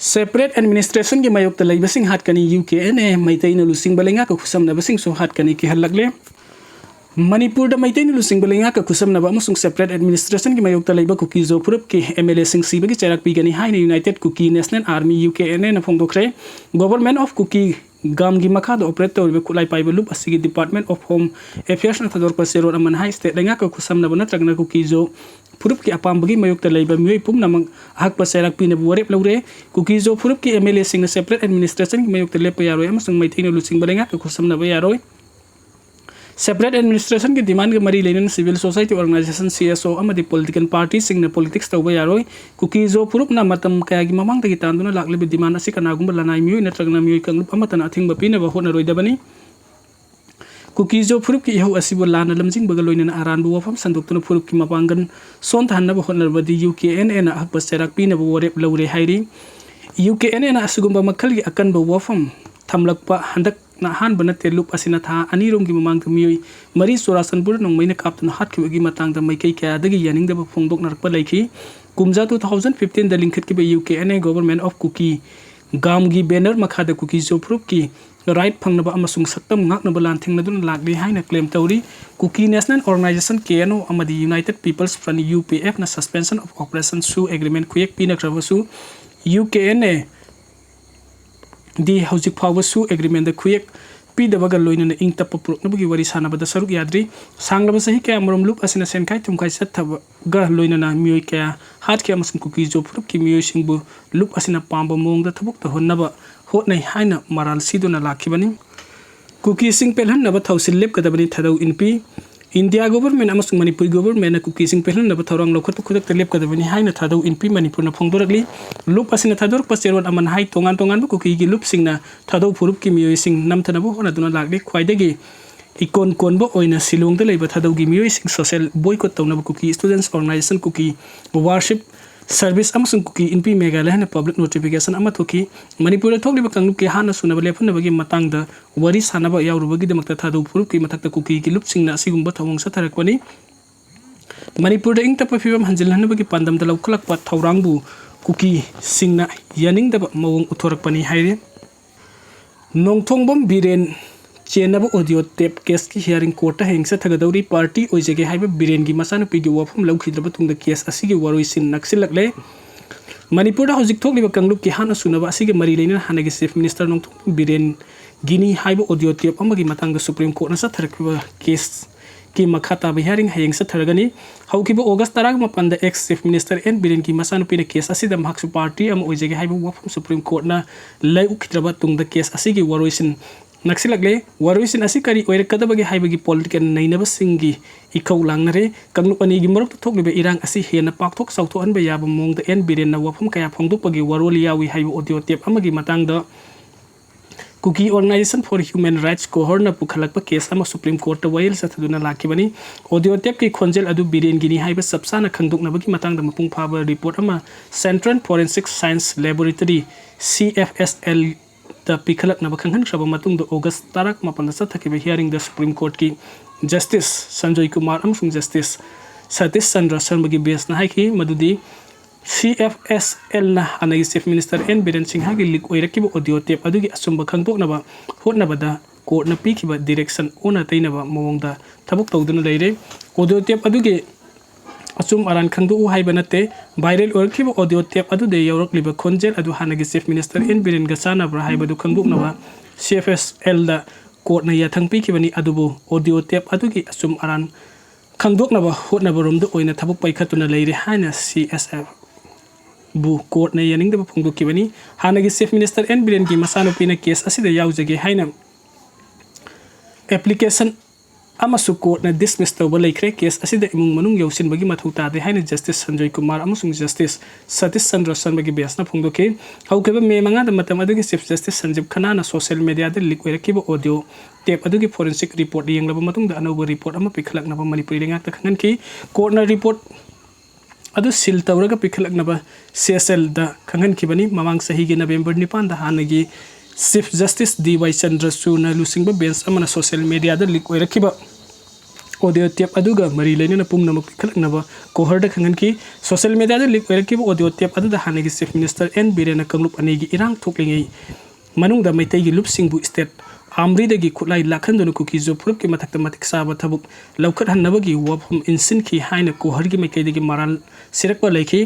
Seperate Administrationgi Mayokta Leibasing Hatkani UKNA Meiteiga Samnabasingsu Samnabasingsu Hatkani ki halagle Manipur da Meiteiga Samnabasingsu Separate Administrationgi Mayokta Leiba Kuki zo purup ki MLA sing sibagi cherak pigani haina United Kuki National Army UKNA na phongdokre Government of Kuki Gam gi makha operator be kulai paiba loop asigi Department of Home Affairs na thador pasero aman high state lenga ka kusamna bana tragna kuki zo purup ki apam bagi Mayokta Leiba mioi pum namang hak paserak pina buarep laure kuki zo purup ki MLA sing Separate Administration ki Mayokta Leiba yaroi amasung Meiteiga lusing balenga ka kusamna ba yaroi Separate Administration ki demand ke mari lenin civil society organization CSO amadi political party sing na politics tawba yaroi kuki zo purup na matam kaya gi mamang tagi tanduna lakle be demand asi kana gumba lanai mioi na tragna mioi kang lup amatan athing ba pina ba hona roi dabani kuki zo purup ki iho asibo lana lamjing baga loina na aran bu wafam sanduk tuna purup ki mapangan son thanna ba hona ba di UKNA na hak paserak pina ba warep laure hairi UKNA na asugumba makal gi akan ba wafam thamlak pa handak na han bana telup asina tha anirom gi mamang ka mioi mari surasanpur nong maina kaptun hat ki gi matang da maikai kya dagi yaning da phongdok nar pa laiki kumja 2015 da linkhet ki be UKNA government of kuki gam gi banner makha da kuki zo proof ki right phangna ba amasung saktam ngak na balan thing na dun lagli haina claim tawri kuki national organization KNO amadi United People's Front UPF na suspension of operation su agreement kuyek pina krawasu UKNA di hauzik phawba su agreement da kuyek pi da baga loina na ing tap prok na bagi wari sana bada saruk yadri sanglaba sahi kaya morom lup asina sen kai tum kai sat thab ga loina na mioi kaya hat kaya masum kuki zo prup ki mioi singbu lup asina pamba mong da thabuk ta honna ba hot nei haina maral sidu na lakhibani kuki sing pelhan na ba thausil lep ka dabani thadau inpi India government amasung Manipur government na kuki sing pelhan na ba thorang lokhat khudak telep ka dabani haina thadau inpi Manipur na phongdorakli lup asina thador paserot aman hai tongan ba kuki gi lup sing na thadau purup ki mioi sing namthana bo hona duna lagli khwaidagi ikon kon bo oina silong da leiba thadau gi mioi sing social boycott tawna ba kuki students organization kuki worship service amasung kuki inpi megala hana public notification ama thoki Manipur da thokli ba kanglup ki hana sunaba lepun ba gi matang da wari sanaba yawruba gi damakta thadau purup ki matakta kuki gi lup sing na asigumba thawong sa tharakpani Manipur da ingta pa phibam hanjil hana ba gi pandam da lauklak pa thawrangbu kuki sing na yaning da mawong uthorakpani haire nongthongbom biren chenaba audio tape case ki hearing court hengsa thagadauri party oijege haiba biren gi masana pi gi wafum laukhidaba tungda case asigi waroi sin naksilakle Manipur da hojik thokli ba kanglup ki hana sunaba asigi mari leina hanagi chief minister nongthong biren gini haiba audio tape amagi matanga supreme court na sa tharakba case ki makhata ba hearing hayeng sa tharagani haukiba August 15 da ex chief minister en biren ki masana pi na case asida mahaksu party am oijege haiba wafum supreme court na lai ukhidraba tungda case asigi waroi sin naksilakle waroisin asikari oire kadabagi haibagi political nainaba singi ikau langnare kanglupani gi morok thoklibe irang asi hena pakthok sauthok anba yaba mongda en biren na wafum kaya phongdupagi waroli yawi haibu audio tape amagi matangda Kuki Organization for Human Rights cohort na pukhalakpa case ama Supreme Court ta wail sa thaduna lakibani audio tape ki khonjel adu biren gini haiba sabsana khangdukna bagi matangda mapung phaba report ama Central Forensic Science Laboratory CFSL the pikhalak na bakanghan saba matung do August tarak mapanda sa thakiba hearing the Supreme Court ki Justice Sanjoy Kumar amsung Justice Satish Chandra Sharma gi base na haiki madudi CFSL na anagi chief minister en Biren Singh gi lik oirakiba audio tape adugi asumba khangtok na ba hotna bada court na pikiba direction ona taina ba mawongda thabuk tawduna leire audio tape adugi asum aran khangdu haiba nate viral orkiba audio tape adu de yorok liba khonjel adu hanagi chief minister en Biren gasana bra haiba du khangdu na ba CFSL da court na yathang pi kibani adubu audio tape adu gi asum aran khangdok na ba hotna barom du oina thabuk paikhatuna leire haina CSF bu court na yaning da phongdu kibani hanagi chief minister en Biren gi masano pina case asida yaujage haina application amasu court na dismiss tawba laikre case asida imung manung yausin bagi mathau ta de haina Justice Sanjoy Kumar amasung Justice Satish Chandra Sharma gi besna phongdoke haukeba me manga da matam adugi Chief Justice Sanjeev Khanna na social media de lik oirakiba audio tape adugi forensic report yenglaba matung da anoba report ama pikhalak na ba Manipur lenga ta khangan ki court na report adu sil tawraga pikhalak na ba CSL da khangan ki bani mamang sahi gi November 9 da hanagi Chief Justice DY Chandra Su na lusingba bench amana social media da lik oirakiba audio tape aduga mari leina pumnamuk khalaknaba kohorda khanganki social media da leak oirkiba audio tape aduda hanagi chief minister n birena kanglup anigi irang thoklingai manungda Meiteiga lupsingbu state amridagi khulai lakhanduna kuki jopuruk ki mathakta matik saba thabuk laukat hannabagi wafam insin ki haina kohorgi Meiteiga maral sirakpa laiki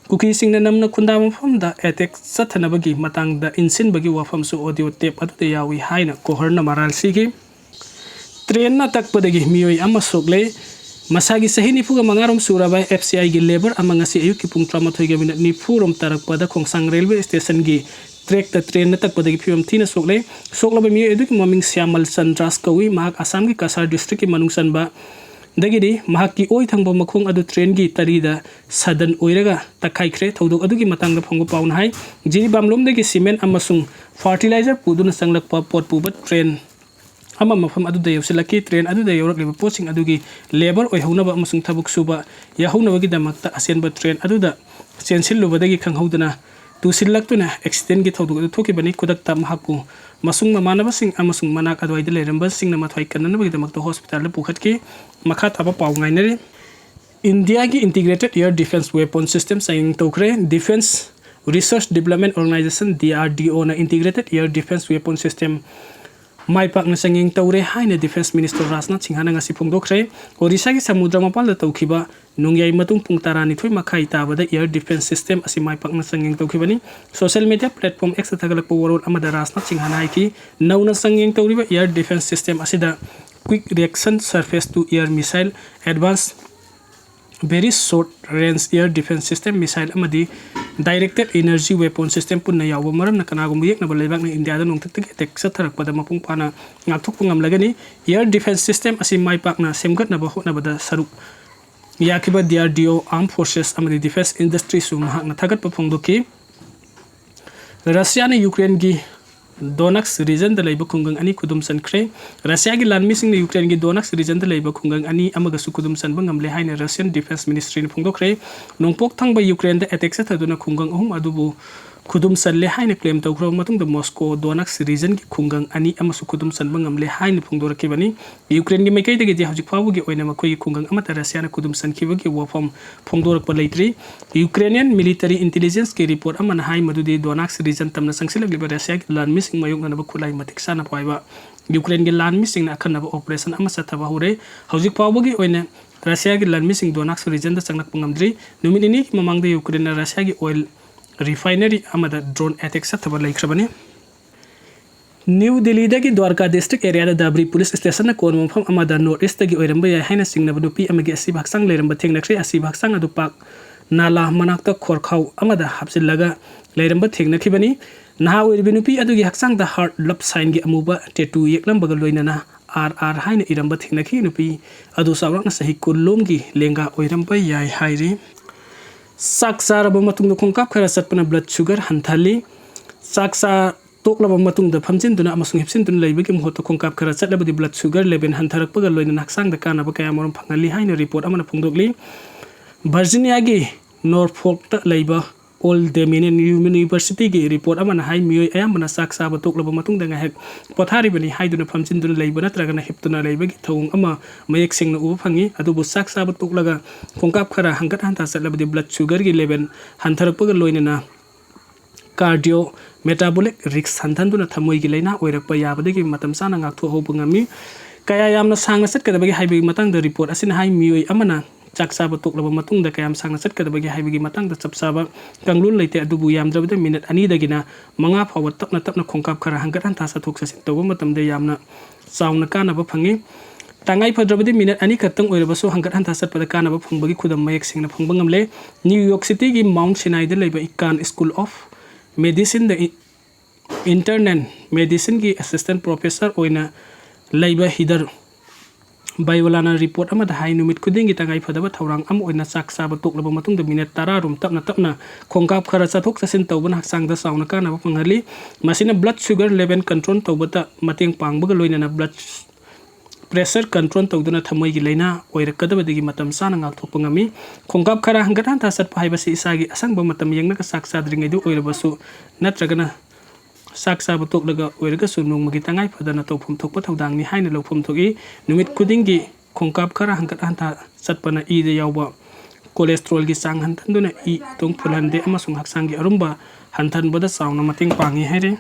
kuki singna namna khunda mafamda attack sathanabagi matangda insin bagi wafam su audio tape aduda yawi haina kohorna maral sigi train na takpadagi miyoi ama sogle masagi sahini fuga mangarom surabai FCI gi labor ama ngasi ayuki pung 38 minute ni furom tarakpada khongsang railway station gi track ta train na takpadagi phim thina sogle soglaba miyoi eduki maming Syamal Chandras kawi mahak Assam gi Kasar district ki manungsan ba dagidi mahak ki oi thangba makhong adu train gi tarida sadan oiraga takhaikre thodok adugi matangda phongba paun hai jini bamlom dagi cement amasung fertilizer puduna sanglakpa pot puba train ama mafam adu dayo silaki train adu dayo rak leba posting adugi labor oi haunaba amasung thabuk suba ya haunaba gi damakta asenba train adu da sensil lubadagi khanghaudana tu sillaktuna accident gi thoduk adu thoki bani kudakta mahaku masung mamanaba sing amasung manak adwai de leramba sing na mathai kanana bagi damakta hospital le pukhatki makha thaba paw ngainari India gi integrated air defense weapon system saying tokre defense research development organization DRDO na integrated air defense weapon system mai pak na sanging tawre haina defense minister Rajnath Singh hana ngasi phongdokre Odisha gi samudra mapal da tawkhiba nungyai matung pung tarani thoi makhai tabada air defense system asi mai pak na sanging tawkhibani social media platform X thagalak power amada Rajnath Singh hana ki nauna sanging tawriba air defense system asida quick reaction surface to air missile advanced very short range air defense system missile amadi directed energy weapon system punna yawa maram na kanagum yek na balibak na India da nongtak attack sa tharak pada mapung pana ngakthok pungam lagani air defense system asi mai pak na semgat na bahot na bada saruk yakiba DRDO armed forces amadi defense industry su mahak na thagat pa phongdoki Russia na Ukraine gi Donetsk region da laiba khungang ani kudum san khre Russia gi lanmi sing na Ukraine gi Donetsk region da laiba khungang ani amaga su kudum san bangam le haina Russian defense ministry ni phungdo khre nongpok thangba Ukraine da attack sa thaduna khungang ahum adubu kudum san le haina claim tawkhro matung da Moscow Donetsk region gi khungang ani amasu kudum san bangam le haina phungdo rakibani Ukraine gi mekai da gi hajik fawu gi oina makoi khungang amata Russia na kudum san khiba gi wafam phungdo rakpa leitri Ukrainian military intelligence ki report amana hai madudi Donetsk region tamna sangsilak liba Russia gi lan missing mayok na ba khulai matik sana paiba Ukraine gi lan missing na akhan na operation ama sathaba hure hajik fawu gi oina Russia gi lan missing Donetsk region da changnak pungamdri numini mamang da Ukraine na Russia gi oil refinery amada drone attack sa thaba laikhrabani New Delhi da gi Dwarka district area da Dabri police station na kon mafam amada north east da gi oiramba ya haina singna banupi amagi asi bhaksang leramba thengnakre asi bhaksang adu pak nala manakta khorkhau amada hapsillaga leramba thengnakhibani naha oirbinupi adu gi haksang da heart love sign gi amuba tattoo yeklambaga loinana RR haina iramba thengnakhi nupi adu sawrakna sahi kullom gi lenga oiramba yai hairi saksa raba matung da khongkap khara satpana blood sugar hanthali saksa toklaba matung da phamjin duna amasung hipsin dun leibagi mohto khongkap khara chatlabadi blood sugar level hantharak paga loina naksang da kana ba kaya morom phangali haina report amana phongdokli Virginia gi Norfolk ta leiba Old Dominion University gi report amana hai miyoi ayambana saksa ba toklaba matung da ngahek pothari bani haiduna phamjin dun leiba natraga na hiptuna leibagi thawung ama mayek singna uba phangi adubu saksa ba toklaga khongkap khara hangkat hanta chatlabadi blood sugar gi level hantharak paga loina na cardio metabolic risk hanthanduna thamoi gi leina oirakpa yabadagi matam sana ngaktho hobungami kaya yamna sangna satkadabagi haibagi matang da report asina hai miyoi amana chaksaba toklaba matung da kayam sangna satkadabagi haibagi matang da chapsaba kanglun leite adubu yamdrabada minute ani dagina manga phawa tapna khongkap khara hangkat hanta sa thok sasin tawba matam de yamna sauna kana ba phangi tangai phadrabadi minute ani khatang oirabaso hangkat hanta satpada kana ba phungbagi khudam mayek singna phungbangamle New York City gi Mount Sinai da leiba Icahn School of Medicine da intern medicine gi assistant professor oina leiba hidar Baiwalana report amada hai numit khudingi tangai phadaba thaurang am oina saksa ba toklaba matung da minute 10 rum tapna khongkap khara chathok sasin tawban haksang da sauna kana ba phangali masina blood sugar level control tawbata mateng pangbaga loina na blood pressure control tawduna thamoi gi leina oirakadabadagi matam sana ngakthokpa ngami khongkap khara hangkat hanta satpa haibasi isagi asangba matam yengna ka saksa dringai du oirabasu natragana saksa batok laga oiraga su nungmagi tangai phadana tawphum thokpa thodang ni haina lawphum thogi numit khudingi khongkap khara hangkat hanta satpana ida yawba cholesterol gi sang hantan duna i tung phulande amasung haksang gi arumba hantan boda sauna mating pangi haire